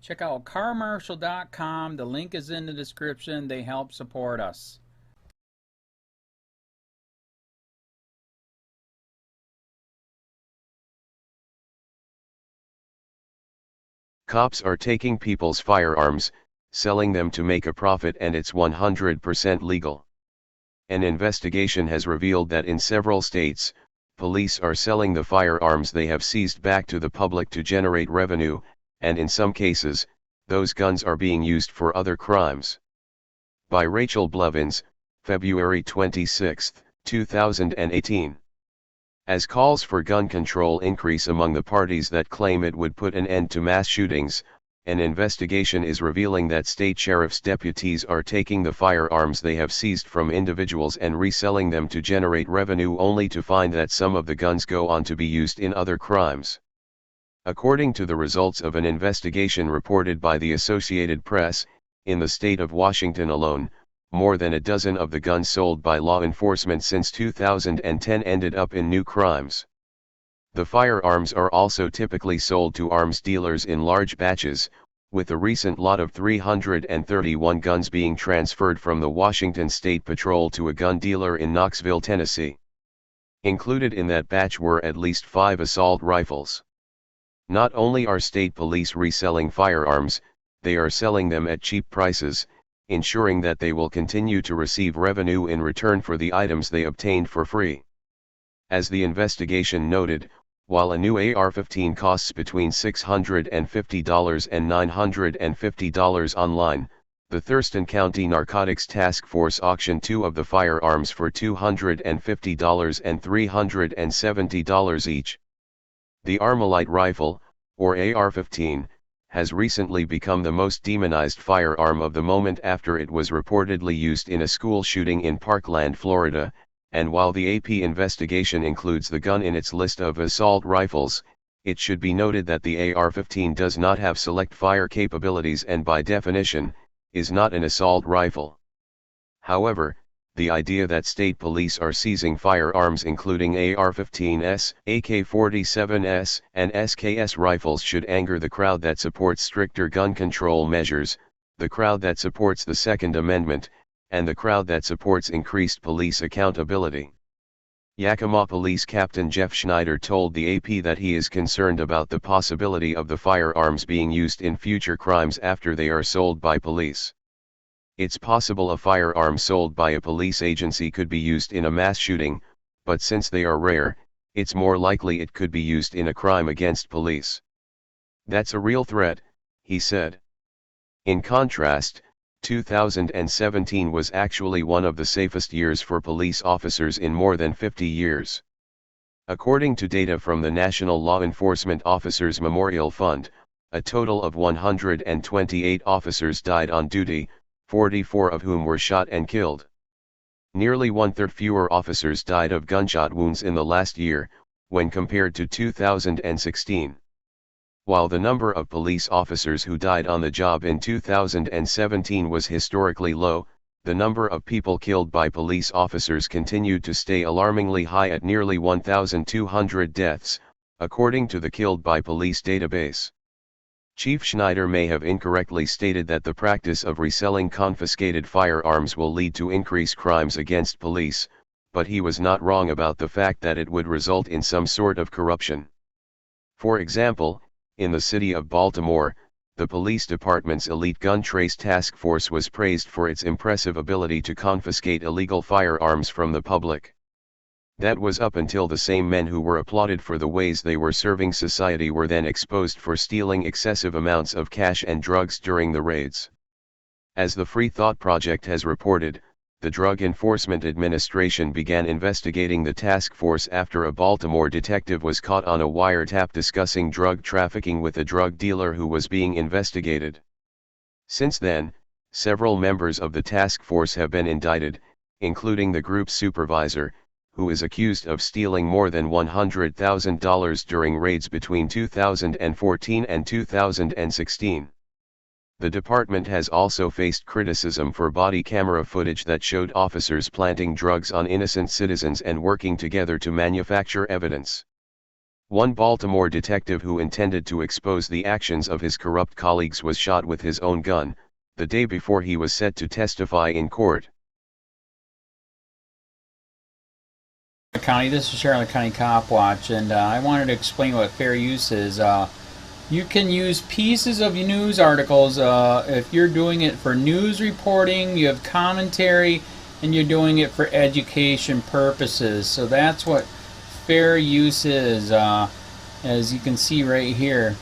Check out carmarshal.com. The link is in the description. They help support us. Cops are taking people's firearms, selling them to make a profit, and it's 100% legal. An investigation has revealed that in several states, police are selling the firearms they have seized back to the public to generate revenue, and in some cases, those guns are being used for other crimes. By Rachel Blevins, February 26, 2018. As calls for gun control increase among the parties that claim it would put an end to mass shootings, an investigation is revealing that state sheriff's deputies are taking the firearms they have seized from individuals and reselling them to generate revenue, only to find that some of the guns go on to be used in other crimes. According to the results of an investigation reported by the Associated Press, in the state of Washington alone, more than a dozen of the guns sold by law enforcement since 2010 ended up in new crimes. The firearms are also typically sold to arms dealers in large batches, with a recent lot of 331 guns being transferred from the Washington State Patrol to a gun dealer in Knoxville, Tennessee. Included in that batch were at least 5 assault rifles. Not only are state police reselling firearms, they are selling them at cheap prices, ensuring that they will continue to receive revenue in return for the items they obtained for free. As the investigation noted, while a new AR-15 costs between $650 and $950 online, the Thurston County Narcotics Task Force auctioned 2 of the firearms for $250 and $370 each. The Armalite rifle, or AR-15, has recently become the most demonized firearm of the moment after it was reportedly used in a school shooting in Parkland, Florida, and while the AP investigation includes the gun in its list of assault rifles, it should be noted that the AR-15 does not have select fire capabilities and by definition, is not an assault rifle. However, the idea that state police are seizing firearms including AR-15s, AK-47s, and SKS rifles should anger the crowd that supports stricter gun control measures, the crowd that supports the Second Amendment, and the crowd that supports increased police accountability. Yakima Police Captain Jeff Schneider told the AP that he is concerned about the possibility of the firearms being used in future crimes after they are sold by police. It's possible a firearm sold by a police agency could be used in a mass shooting, but since they are rare, it's more likely it could be used in a crime against police. That's a real threat, he said. In contrast, 2017 was actually one of the safest years for police officers in more than 50 years. According to data from the National Law Enforcement Officers Memorial Fund, a total of 128 officers died on duty, 44 of whom were shot and killed. Nearly one-third fewer officers died of gunshot wounds in the last year, when compared to 2016. While the number of police officers who died on the job in 2017 was historically low, the number of people killed by police officers continued to stay alarmingly high at nearly 1,200 deaths, according to the Killed by Police database. Chief Schneider may have incorrectly stated that the practice of reselling confiscated firearms will lead to increased crimes against police, but he was not wrong about the fact that it would result in some sort of corruption. For example, in the city of Baltimore, the police department's elite gun trace task force was praised for its impressive ability to confiscate illegal firearms from the public. That was up until the same men who were applauded for the ways they were serving society were then exposed for stealing excessive amounts of cash and drugs during the raids. As the Free Thought Project has reported, the Drug Enforcement Administration began investigating the task force after a Baltimore detective was caught on a wiretap discussing drug trafficking with a drug dealer who was being investigated. Since then, several members of the task force have been indicted, including the group's supervisor, who is accused of stealing more than $100,000 during raids between 2014 and 2016. The department has also faced criticism for body camera footage that showed officers planting drugs on innocent citizens and working together to manufacture evidence. One Baltimore detective who intended to expose the actions of his corrupt colleagues was shot with his own gun, the day before he was set to testify in court. County, this is Charlotte County Cop Watch, and I wanted to explain what fair use is. You can use pieces of news articles if you're doing it for news reporting, you have commentary, and you're doing it for education purposes. So that's what fair use is, as you can see right here.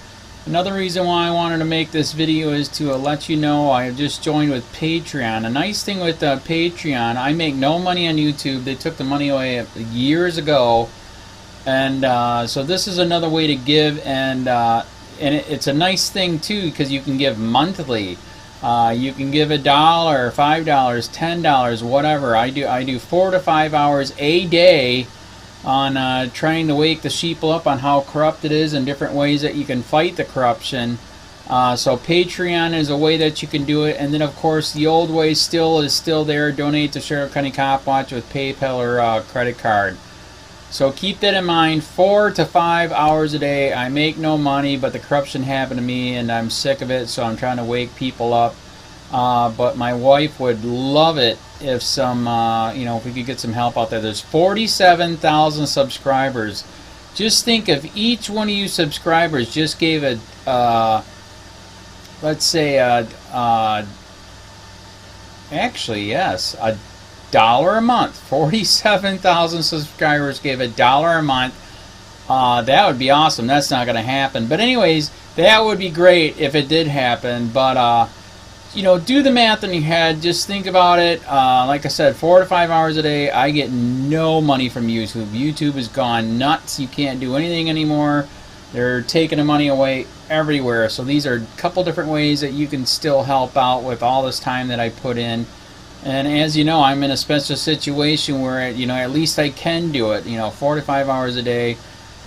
Another reason why I wanted to make this video is to let you know I have just joined with Patreon. A nice thing with Patreon, I make no money on YouTube. They took the money away years ago, and so this is another way to give, and it's a nice thing too because you can give monthly. You can give $1, $5, $10, whatever. I do 4 to 5 hours a day on trying to wake the sheeple up on how corrupt it is and different ways that you can fight the corruption. So Patreon is a way that you can do it, and then of course the old way is still there. Donate to Charlotte County Cop Watch with PayPal or credit card. So keep that in mind. 4 to 5 hours a day. I make no money, but the corruption happened to me and I'm sick of it, so I'm trying to wake people up. But my wife would love it if if we could get some help out there. There's 47,000 subscribers. Just think if each one of you subscribers just gave let's say actually yes, $1 a month. 47,000 subscribers gave $1 a month. That would be awesome. That's not going to happen. But anyways, that would be great if it did happen. But do the math in your head. Just think about it. Like I said, 4 to 5 hours a day. I get no money from YouTube. YouTube has gone nuts. You can't do anything anymore. They're taking the money away everywhere. So these are a couple different ways that you can still help out with all this time that I put in. And as you know, I'm in a special situation where at least I can do it. 4 to 5 hours a day.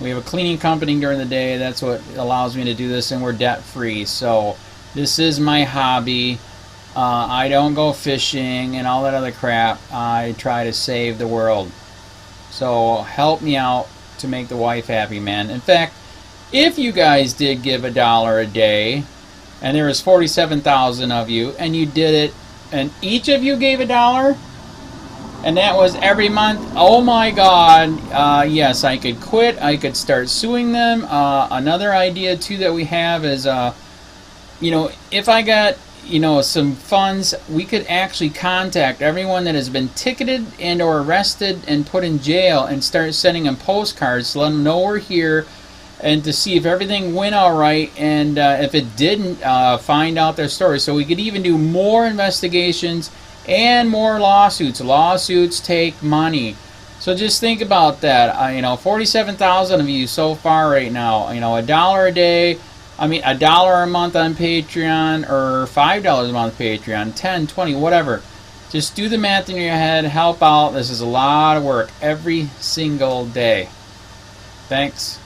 We have a cleaning company during the day. That's what allows me to do this, and we're debt free. So this is my hobby. I don't go fishing and all that other crap. I try to save the world. So help me out to make the wife happy, man. In fact, if you guys did give $1 a day, and there was 47,000 of you, and you did it, and each of you gave $1, and that was every month, oh my God, yes, I could quit. I could start suing them. Another idea too that we have is if I got some funds, we could actually contact everyone that has been ticketed and or arrested and put in jail and start sending them postcards to let them know we're here, and to see if everything went all right, and if it didn't, find out their story. So we could even do more investigations and more lawsuits. Lawsuits take money. So just think about that. 47,000 of you so far right now. $1 a day. $1 a month on Patreon, or $5 a month Patreon, 10, 20, whatever. Just do the math in your head, help out. This is a lot of work every single day. Thanks.